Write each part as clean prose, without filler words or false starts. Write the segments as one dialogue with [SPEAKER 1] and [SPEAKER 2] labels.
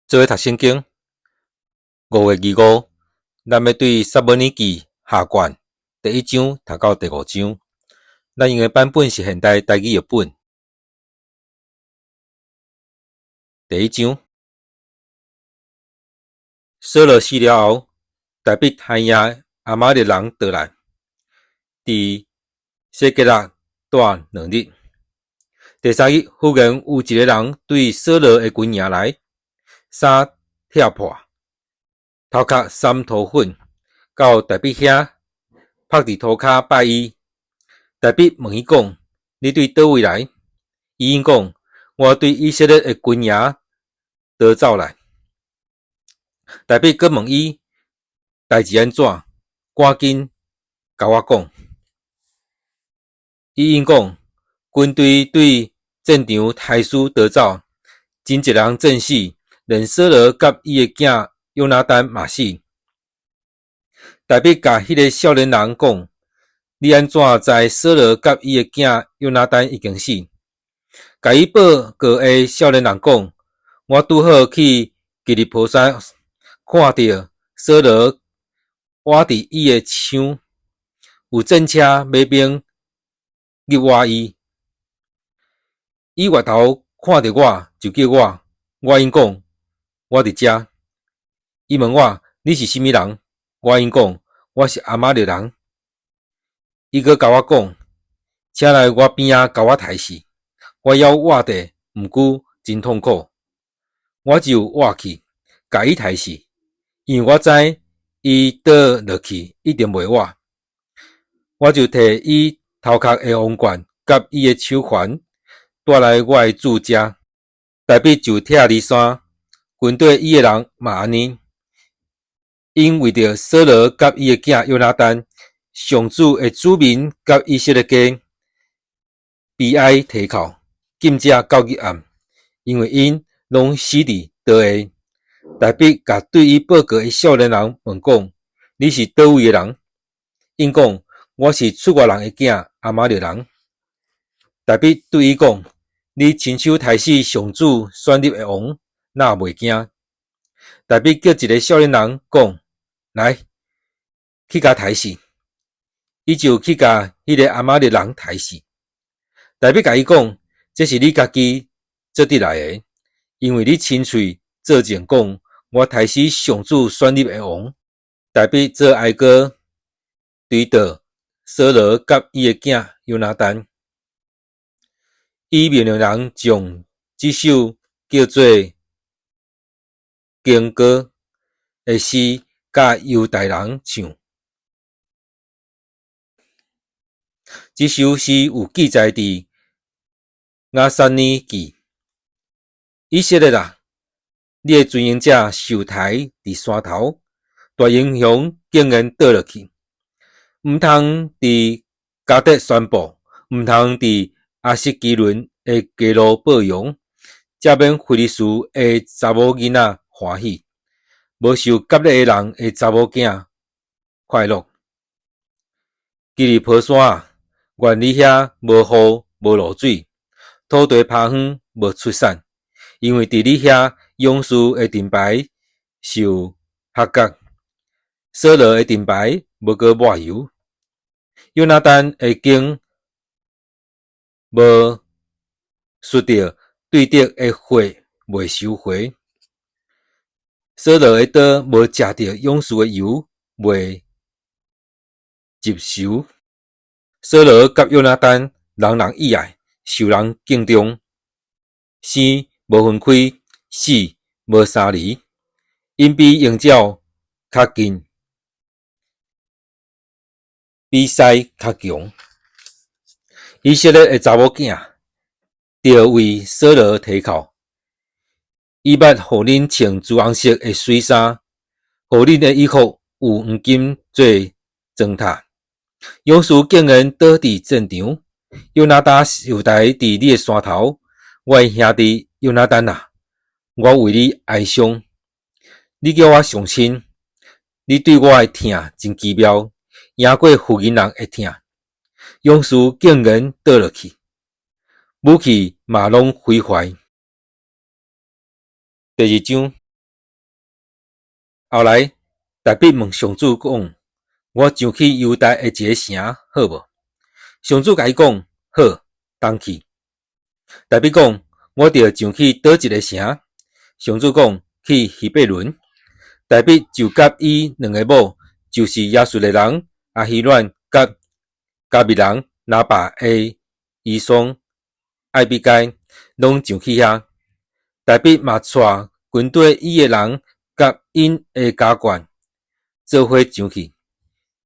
[SPEAKER 1] 做伙读圣经5月25，咱要对撒母耳记下卷第1章读到第5章。咱用的版本是现代台语译本。第1章，扫罗死了后，大卫害赢亚玛力人倒来，伫西吉拉住2日。第3日，忽然有一个人对扫罗的军营来，衫拆破，头壳沾土粉，到大卫遐，趴伫涂骹拜伊。大卫问伊讲：“你对倒位来？”伊应讲：“我对以色列的军营逃走来。”大卫阁问伊代志安怎，赶紧甲我讲。伊应讲：“军队对战场害死逃走，真一人战死，连扫罗甲伊的囝约拿单嘛死。”大卫甲迄个少年人讲：“你安怎知扫罗甲伊的囝约拿单已经死？”甲伊报告的少年人讲：“我拄好去基利波山看到扫罗活伫伊的枪，有战车马兵入我伊。伊回头看到我，就叫我。我应讲：我伫遮。伊问我：你是甚物人？我应讲：我是亚玛力人。伊阁甲我讲：请来我边仔甲我刣死。我要活地，毋久真痛苦。我就活去，甲伊刣死，因为我知伊倒落去一定袂活。我就摕伊头壳的王冠甲伊的手环带来我的主遮。大卫就拆离山，军队伊的人嘛安尼。因为着扫罗甲伊的囝约拿单，上主的子民甲以色列家悲哀啼哭，今则到日暗，因为因拢死伫倒下。大卫甲对伊报告的少年人问讲：你是倒位的人？因讲：我是出外人的囝，亚玛力人。大卫对伊讲：你亲手刣死上主选立的王，哪袂惊？大卫叫一个少年人讲：来，去甲刣死。伊就去甲迄个亚玛力人刣死。大卫甲伊讲：这是你家己做得来的，因为你亲嘴作证讲，我刣死上主选立的王。大卫做哀歌，追悼扫罗甲伊的囝约拿单。伊命令人将这首叫做经歌的诗，甲犹太人唱。这首诗有记载伫雅撒尼记。以色列啊，你的尊荣者受抬伫山头，大英雄竟然倒落去，毋通伫加德宣布，毋通伫阿什基伦的街路报扬，才免非利士的查某囡仔欢喜，无受割礼的人的查某囝快乐。基利波山啊，愿你遐无雨无露水，土地趴远无出产，因为伫你遐勇士的盾牌受削角，扫罗的盾牌无过抹油，约拿单的弓无摔着对敌的火未收回，扫罗的刀无食着勇士的油未接受。扫罗甲约拿单人人喜爱，受人敬重，生无分开，死无相离，因比鹰鸟较近，比狮较强。以色列的查某囝着为扫罗啼哭，伊捌互恁穿朱红色的水衫，互恁的衣服有黄金做装塔。勇士竟然倒伫战场，约拿单受抬伫你的山头。我的兄弟约拿单啊，我为你哀伤。你叫我上亲，你对我的疼真奇妙，赢过妇人人的疼。勇士竟然倒落去，武器嘛拢毁坏。第2章，后来大比问上主讲：我上去犹大的一个城好无？上主甲伊讲：好，当去。大比讲：我着上去倒一个城？上主讲：去希伯伦。大比就甲伊两个某，就是亚述的人阿希乱甲加密人拿巴的伊松艾比该，拢上去遐。大比嘛带军队伊的人甲因的家眷做伙上去，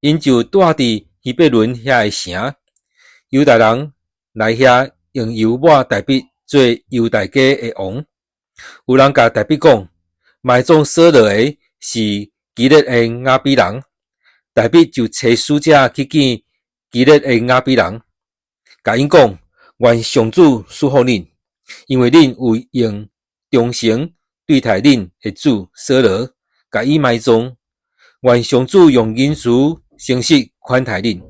[SPEAKER 1] 因就住伫希伯伦遐的城。犹大人来遐用油抹大比做犹大家的王。有人甲大比讲，埋葬扫罗的是基列的亚比人。大比就找使者去见基列的亚比人，甲因讲：愿上主赐福恁，因为恁有用忠诚对待恁的主扫罗，甲伊埋葬。愿上主用恩慈诚实款待恁，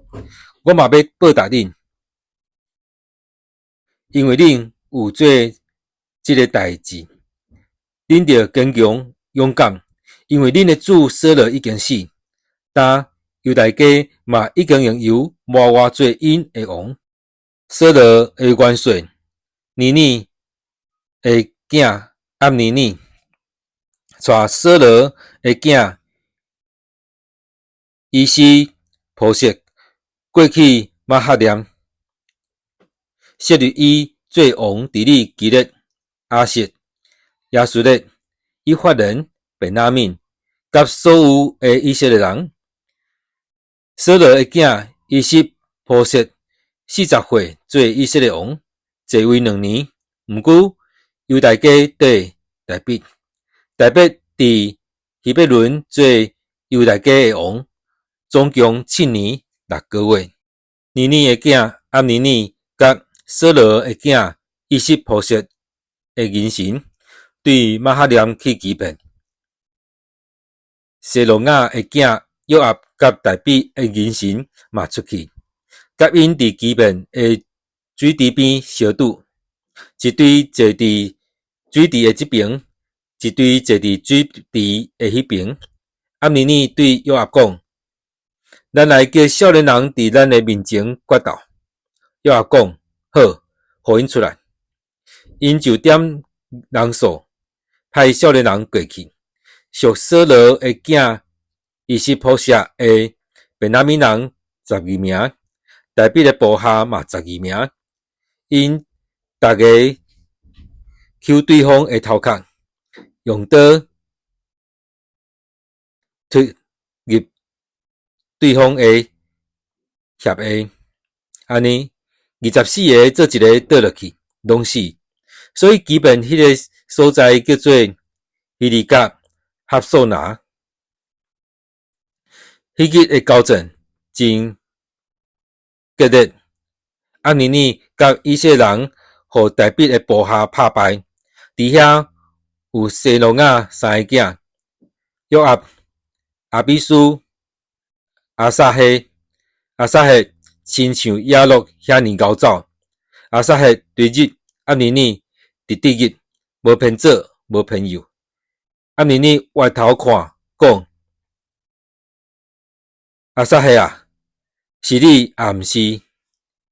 [SPEAKER 1] 我嘛要报答恁，因为恁有做这个代志。恁着坚强勇敢，因为恁的主扫罗已经死，但犹大家嘛已经用油抹我做因的王。扫罗的元帅尼尼的囝押尼尼，带扫罗的囝伊西波设过去马哈念，设立伊做王伫哩基列、阿瑟、亚述列、以法人、便雅悯，甲所有的以色列人。扫罗的囝伊西波设40岁做以色列王，坐位2年。毋过犹大家对大比，大比伫希伯伦做犹大家的王，总共7年6个月。尼尼的囝押尼尼甲扫罗的囝伊西波设的元神对马哈念去基遍。谢罗亚的囝约押甲大比的元神嘛出去，甲因伫基遍的水池边相拄，一队坐伫水池的这边，一队坐伫水池的迄边。押尼尼对约押讲：咱来叫少年人伫咱的面前决斗。约押讲：好，互因出来。因就点人数，派少年人过去，属扫罗的囝伊西波设的便雅悯人12名，大比的部下嘛12名。因大家抽对方的头壳，用刀突入对方的肋下，安尼24个做一个倒落去，拢死。所以基本迄个所在叫做希利甲哈索拿。迄日的交战真激烈，押尼尼甲以色列人互大比的部下拍败。伫遐有谢罗亚3个囝：约押、阿比苏、阿撒黑。阿撒黑亲像亚洛遐尼高走。阿撒黑对日押尼尼伫对日，无偏左无偏右。押尼尼歪头看，讲：阿撒黑啊，是你也毋是？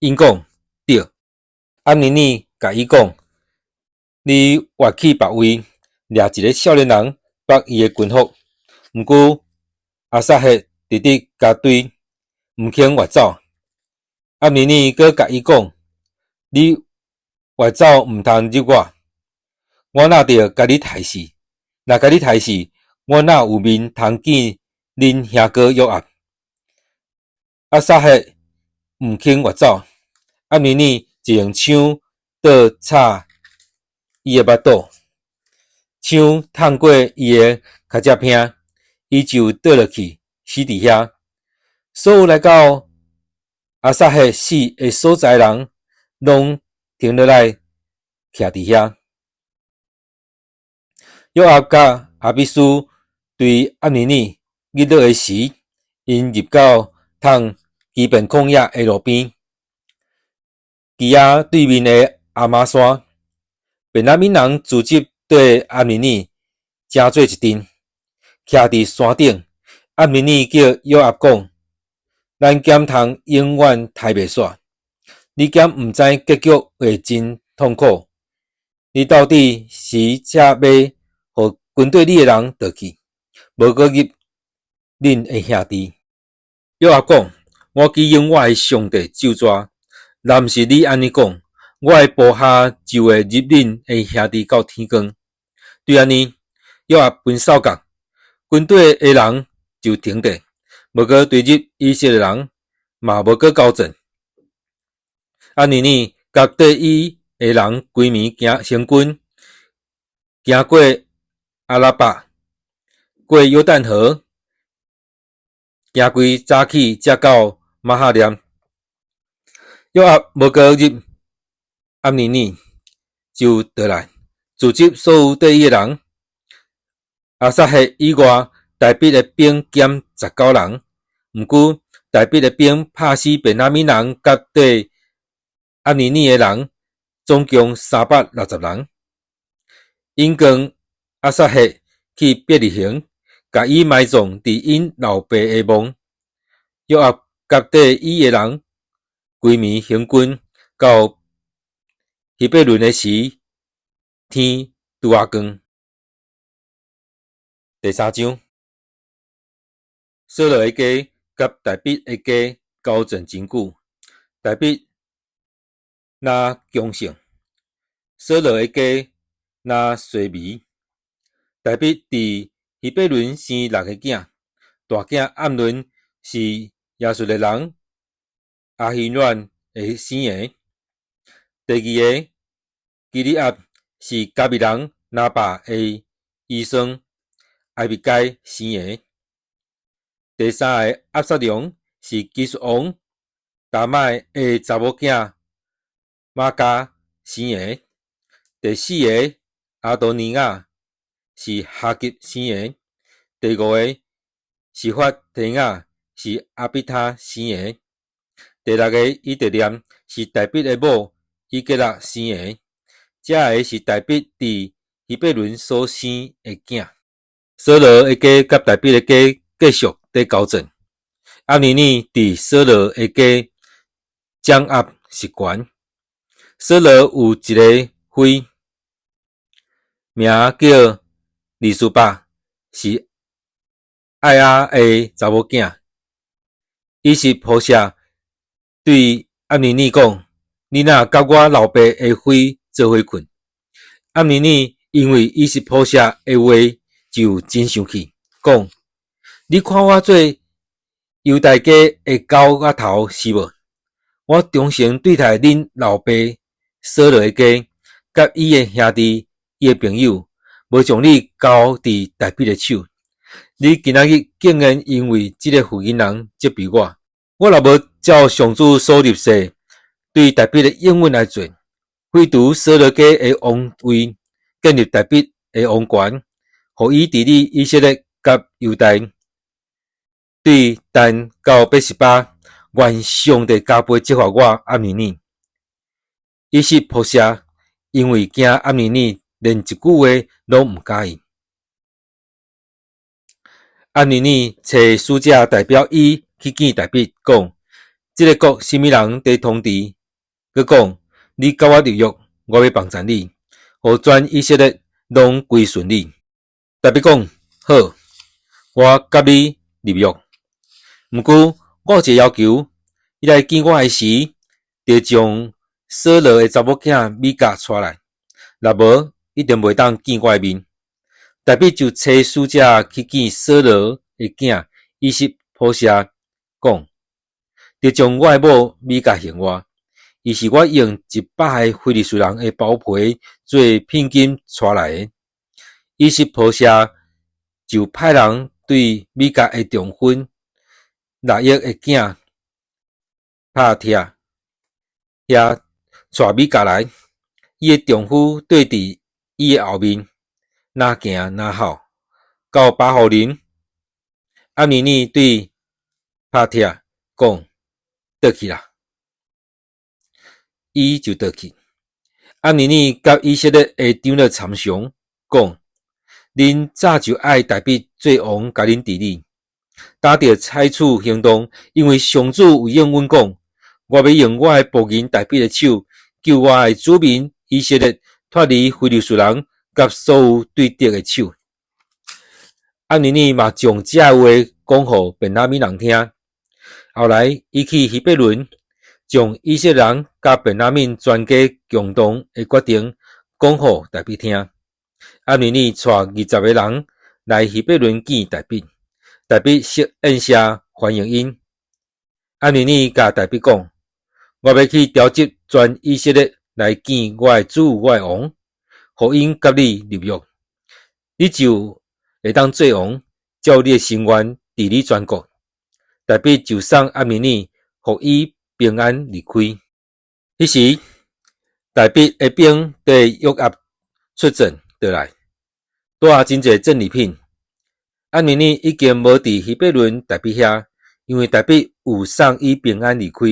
[SPEAKER 1] 因讲：对。押尼尼甲伊讲：你越去别位，掠一个少年人绑伊的军服。毋过阿撒黑直直甲对，毋肯越走。押尼尼阁甲伊讲：你越走毋通入我，我若着甲你杀死。若甲你杀死，我哪有面通见恁兄哥约押？阿撒黑毋肯越走，押尼尼就用枪倒插伊的巴肚，枪透过伊的脚趾片，伊就倒落去死伫遐。所有来到阿撒黑死的所在人，拢停落来徛伫遐。约押甲阿比苏对押尼尼日落的时，因入到通基遍旷野的路边，基亚对面的阿玛山，便雅悯人组织对押尼尼正做一阵，徛伫山顶。亚米尼叫约押讲：咱减通永远刣袂煞，你减毋知结局会真痛苦。你到底是则要互军队里诶人倒去，无搁入恁诶兄弟？约押讲：我基用我诶上帝咒詛，若毋是你安尼讲，我诶部下就会入恁诶兄弟到天光。对安尼，约押分扫角，军队诶人就停地，无搁对入以色列人，嘛无搁交战。亚尼尼甲对伊诶人规暝行军，行过阿拉伯，过约旦河，行规早起，才到马哈念。约押无搁入亚尼尼，就倒来，组织所有对伊诶人。阿撒黑以外，大笔诶兵减19人，毋过大笔诶兵拍死便雅悯人甲对亚尼尼诶人，总共360人。因讲阿撒黑去伯利恒，甲伊埋葬伫因老爸诶墓。约押甲对伊诶人规暝行军到希伯伦诶时，天拄仔光。第3章，扫罗诶家甲大笔诶家交战真久，大笔若强盛，扫罗诶家若衰微。大笔伫希伯伦生6个囝，大囝暗伦是亚述诶人阿希暖诶生诶，第2个基利押是加密人拿巴诶医生艾比该生诶，第3个押撒龙是基述王达麦诶查某囝玛加生诶，第4个阿多尼亚是哈吉生诶，第5个是法提亚是阿比他生诶，第6个以特念是大笔诶某以吉拉生诶，这个是大笔伫希伯伦所生诶囝。扫罗诶家甲大笔诶家继续伫交战。亚尼尼伫扫罗诶家掌握实权。扫罗有一个妃，名叫利苏巴，是爱亚诶查某囝。伊是仆射对亚尼尼讲：你若甲我老爸诶妃做伙困。亚尼尼因为伊是仆射诶话，就真生气，讲：你看我做犹大家诶狗仔头是无？我忠诚对待恁老爸扫罗诶家，甲伊诶兄弟、伊诶朋友，无将你交伫大笔诶手。你今仔日竟然因为即个负阴人责备我，我若无照上主所立誓，对大笔诶应允来做，废除扫罗家诶王位，建立大笔诶王权，互伊治理以色列甲犹大。对但到八十八，愿上帝加倍责罚我亚尼尼。伊是仆射，因为惊亚尼尼连一句话拢毋介意。亚尼尼找使者代表伊去见大笔，讲：这个国什么人伫统治？佮讲：你甲我立约，我要帮助你，互全以色列拢归顺你。大笔讲：好，我甲你立约。毋过我有一个要求，伊来见我诶时，得将扫罗诶查某囝米甲带来，若无一定袂当见我诶面。大笔就找使者去见扫罗诶囝，伊是仆射，讲：得将我诶某米甲还我，伊是我用100个非利士人诶包皮做聘金带来诶。伊是仆射就派人对米甲诶重婚6亿诶囝拍拆，遐带米甲来，伊诶丈夫对伫伊诶后面，哪行哪吼，到巴户林。亚尼尼对拍拆讲：倒去啦，伊就倒去。亚尼尼甲以色列诶长老参详，讲：恁早就爱大笔做王甲恁治理，打着采取行动，因为上主有应阮讲，我要用我的仆人大卫的手，救我的子民以色列脱离非利士人甲所有对敌的手。暗尼尼嘛将这话讲互便雅悯人听，后来伊去希伯伦，将以色列人甲便雅悯全家共同的决定讲互大卫听。暗尼尼带20个人来希伯伦见大卫，大卫宴谢欢迎因。暗尼尼甲大卫讲，我要去召集全以色列来见我的主我的王，互因甲你立约，你就会当做王，照你的心愿治理全国。大卫就送暗尼尼，互伊平安离开。迄时，大卫的兵对约押出阵倒来，带真侪战利品。暗尼尼已经无伫希伯伦大卫遐，因为大卫有送伊平安离开。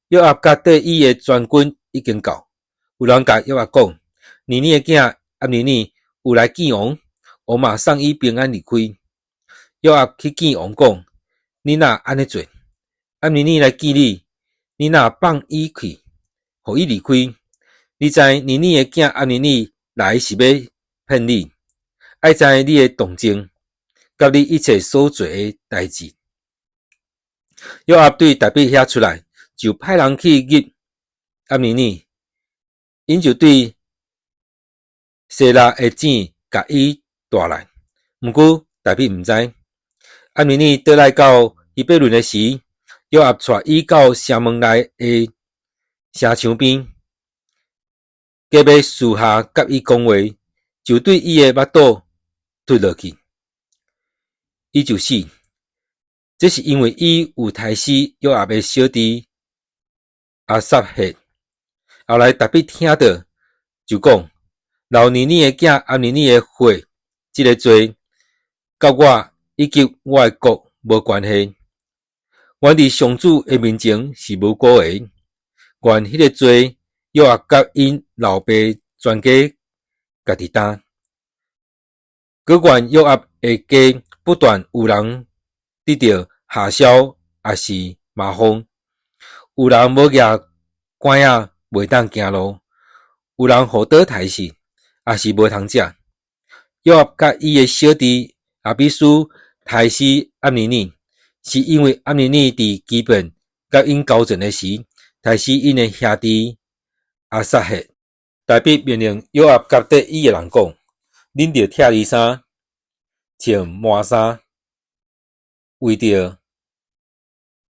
[SPEAKER 1] 约押甲对伊的全军已经到，有人甲约押讲，尼尼的囝暗尼尼有来见王，王嘛送伊平安离开。约押去见王讲，你若安尼做，暗尼尼来见你，你若放伊去，互伊离开，你知尼尼的囝暗尼尼来是要骗你，爱知你的动静，甲你一切所做的代志。约押对大卫遐出来，就派人去入暗尼尼，因就对西拉的井甲伊带来。毋过大卫毋知，暗尼尼倒来到希伯伦的时，约押带伊到城门内的城墙边，隔要私下甲伊讲话，就对伊的目肚推落去，伊就死。这是因为伊有杀死约押的小弟亚撒黑。后来大卫听到，就讲，老尼尼的囝暗尼尼的血，这个罪，甲我以及我的国无关系。我伫上主的面前是无辜的，愿迄个罪约押甲因老爸全家家己担。各愿约押的家不断有人得到下消，也是麻风；有人无举管仔袂当行路；有人互倒杀死，也是无通食。约押甲伊的小弟亚比书杀死暗尼尼，是因为暗尼尼伫基本甲因交战的时，杀死因的兄弟亚撒黑。大卫命令约押甲对伊的人讲：恁着拆衣衫，穿麻衫，为着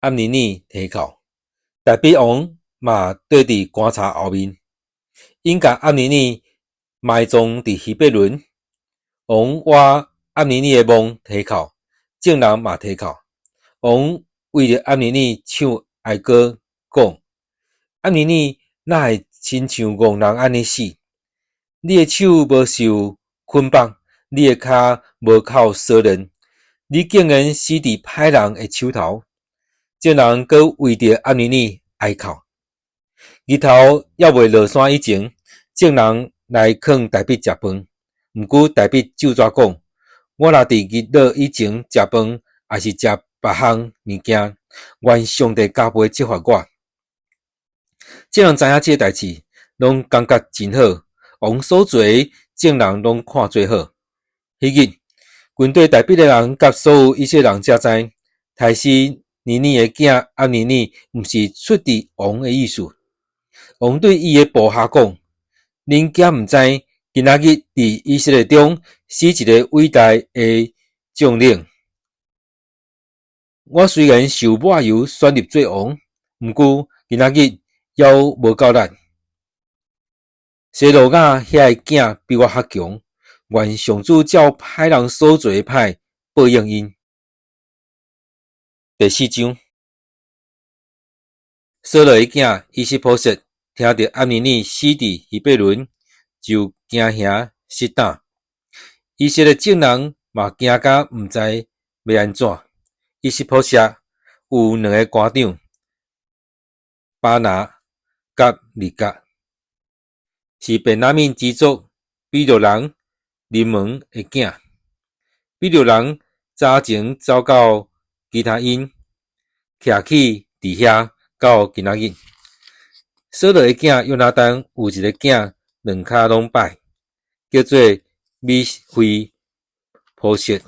[SPEAKER 1] 暗尼尼提靠。大卫王嘛对伫棺材后面，因甲暗尼尼埋葬伫希伯伦。王挖暗尼尼的墓提靠，众人嘛提靠。王为着暗尼尼唱哀歌，讲：暗尼尼哪会亲像戆人安尼死？你的手无受捆绑，你的骹无靠锁链，你竟然死伫歹人的手头。众人阁为着暗尼尼哀哭。日头还未落山以前，众人来劝大卫食饭。毋过大卫就怎讲：我若伫日落以前食饭，还是食别项物件，愿上帝加倍责罚我。众人知影这个代志，拢感觉真好。王所做的，众人拢看做好。迄日，军队大卫的人甲所有以色列人才知，杀死尼尼的囝暗尼尼，毋是出自王的意思。王对伊的部下讲：恁惊毋知，今仔日伫以色列中死一个伟大的将领。我虽然受抹油选入做王，毋过今仔日还无够力。西罗亚遐个囝比我较强，愿上主照歹人所做的歹报应因。第4章，扫罗的囝伊西波设听到暗尼尼死伫希伯伦，就惊吓失胆。以色列众人嘛惊甲毋知要安怎。伊西波设有2个官长，巴拿甲利甲，是便雅悯支族比罗人临门的囝。比留人早前走到其他因，徛起伫遐到今仔日。扫罗的囝约拿单有一个囝，两骹拢歹，叫做米非波设。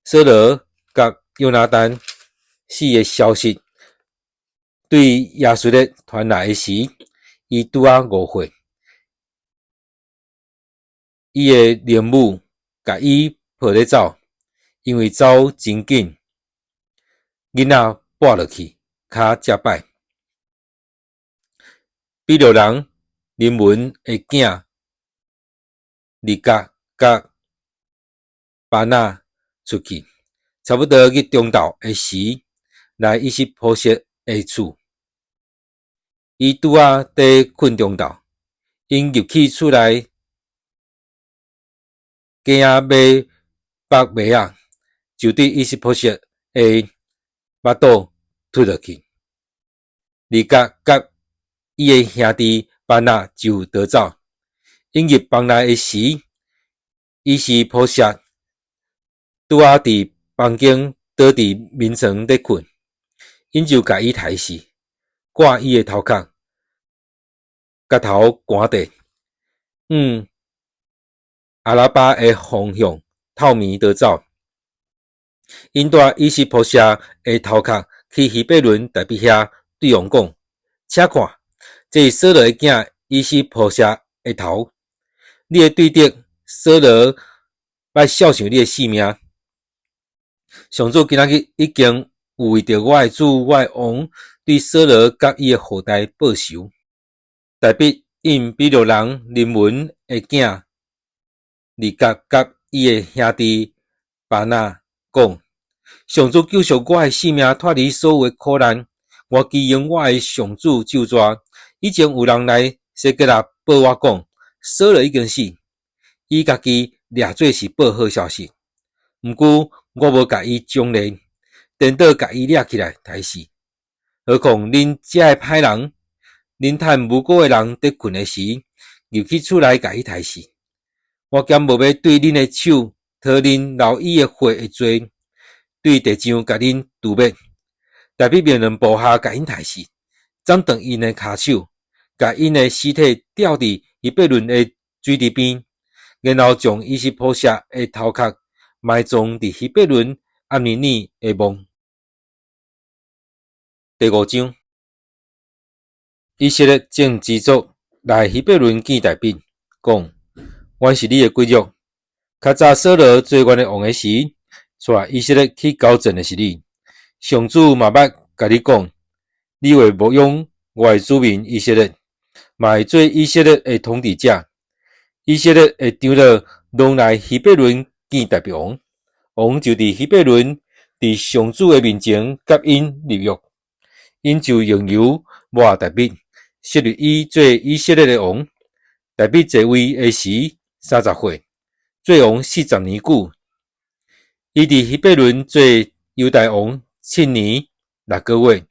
[SPEAKER 1] 扫罗甲约拿单死的消息对亚述的传来时，伊拄啊5岁，伊的灵母甲伊抱咧走，因为走真紧，囡仔跌落去，骹才歹。比留人林文的囝利甲甲巴拿出去，差不多去中昼的时，来伊是波设的厝。伊拄啊伫困中昼，因入去厝内，鸡仔买北麦仔，就对伊是波设的巴肚推落去。利甲甲伊的兄弟巴拿就逃走。因入房内的时，伊是波设拄啊伫房间倒伫眠床咧困，因就甲伊杀死，割伊的头壳，甲头赶地，阿拉巴的方向透明逃走。因带伊是波设的头壳去希伯伦代表遐对王讲：请看，这是扫罗的囝伊是波设的头。你的对敌扫罗要孝顺你的性命。上主今仔日已经有为着我的主我的王对扫罗甲伊的后代报仇。代笔因比留人林文的囝利甲甲伊的兄弟巴拿讲：上主救赎我的性命，脱离所有的苦难。我基用我的上主救抓。以前有人来西吉拉报我讲，扫罗已经死，伊家己掠做是报好消息。毋过我无甲伊奖励，颠倒甲伊掠起来杀死。何况恁遮的歹人，恁趁无辜的人伫困的时，入去厝内甲伊杀死。我兼无要对恁的手讨恁老伊的血的罪，对地上甲恁除灭。代表命令部下甲因杀死，斩断因的骹手，甲因的尸体吊伫希伯伦的水池边，然后将伊是波设的头壳埋葬伫希伯伦暗尼尼的墓。第5章，以色列正支族来希伯伦见大兵，讲：阮是你的贵族。较早扫罗做阮的王的时，带以色列去交战的是你。上主嘛捌甲你讲，你会牧养我的子民以色列，嘛会做以色列的统治者。以色列的长老拢来希伯伦见大王，王就伫希伯伦，伫上主的面前甲因立约，因就用油抹大笔，设立伊做以色列的王。大笔在位的时30岁，做王40年久。伊伫希伯伦做犹大王7年6个月，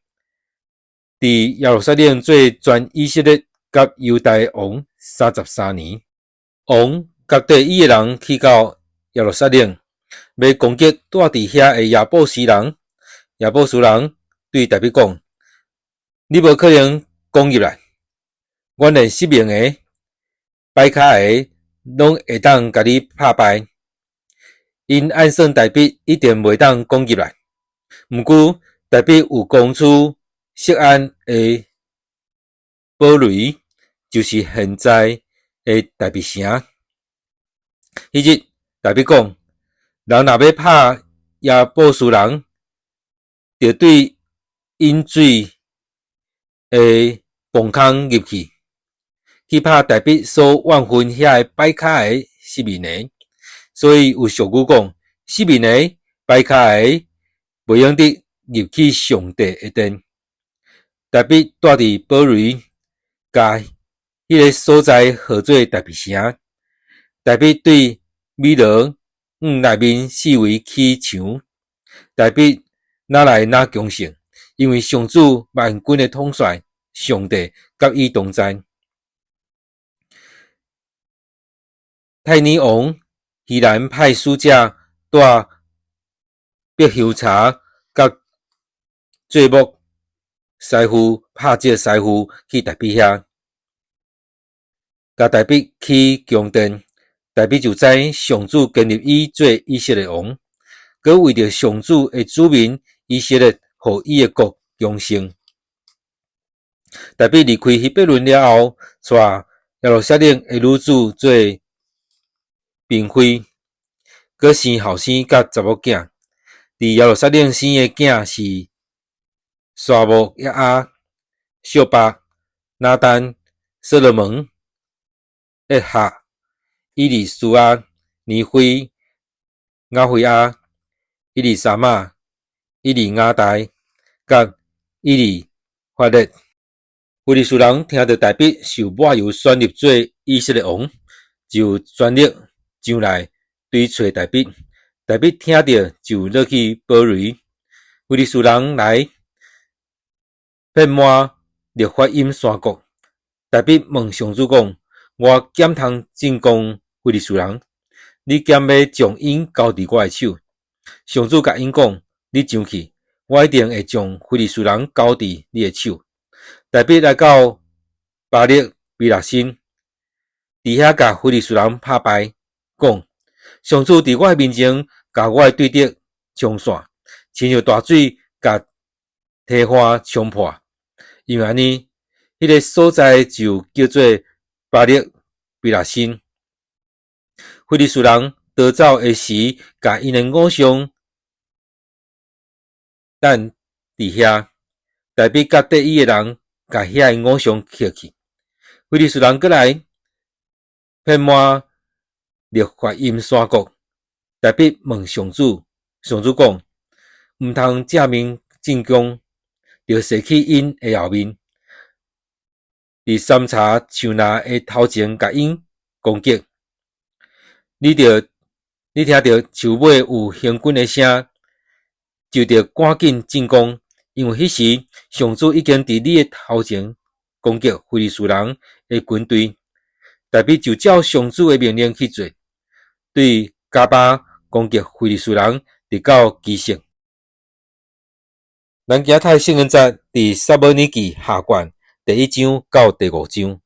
[SPEAKER 1] 伫耶路撒冷做全以色列甲犹大王33年。王甲缀伊的人去到耶路撒冷，要攻击住伫遐的亚布斯人。亚布斯人对大笔讲：你无可能攻入来，阮连10名的摆卡的拢会当甲你拍败。因暗算大笔一定袂当攻入来。毋过大笔有讲出锡安的堡垒，就是现在的大笔城。迄日大笔讲，人若要拍亚布斯人，就对引水的崩坑入去，去拍大笔所万分遐的摆卡的10面的。所以有俗语讲，10面的摆卡的袂用得入去上帝的殿。大笔住伫堡垒，甲迄个所在号做大笔城。大笔对米罗内面四围起墙。大笔哪来哪强盛？因为上主万军的统帅上帝甲伊同在。泰尼王希兰派使者带白香茶甲做木师傅拍这师傅去台北遐，甲台北去宫殿，台北就知上主建立伊做以色列王，佮为着上主的子民以色列，互伊的国强盛。台北离开希伯伦了后，带耶路撒冷的女子做嫔妃，佮生后生甲查某囝。伫耶路撒冷生的囝是沙摩亚、小巴、拿单、所罗门、约哈、伊利苏亚、尼辉、雅惠亚、伊利沙玛、伊利亚代、甲伊利法勒。非利士人听到台北受抹油选入做以色列王，就全力上来追找台北。台北听到就落去保瑞。非利士人来遍满律法音山谷。台北问上主讲：我检通进攻非利士人，你检要将因交伫我的手。上主甲因讲：你上去，我一定会将非利士人交伫你的手。台北来到巴力比拉辛，伫遐甲非利士人拍败，讲：上主伫我面前，甲我的对敌冲线，亲像大水甲堤花冲破。因为安尼，迄个所在就叫做巴力比拉辛。非利士人逃走的时，甲因的偶像等伫遐。台北甲缀伊的人，甲遐个偶像捡去。非利士人过来，遍满律法音山谷。台北问上主，上主讲：毋通正面进攻，着射去因的后面。伫三叉树林的头前，甲因攻击。你听到树尾有行军的声，就着赶紧进攻。因为迄时上主已经伫你的头前攻击非利士人的军队，台北就照上主的命令去做，对加巴攻击非利士人，直到基色。咱今仔日圣经节伫撒母耳记下卷第1章到第5章。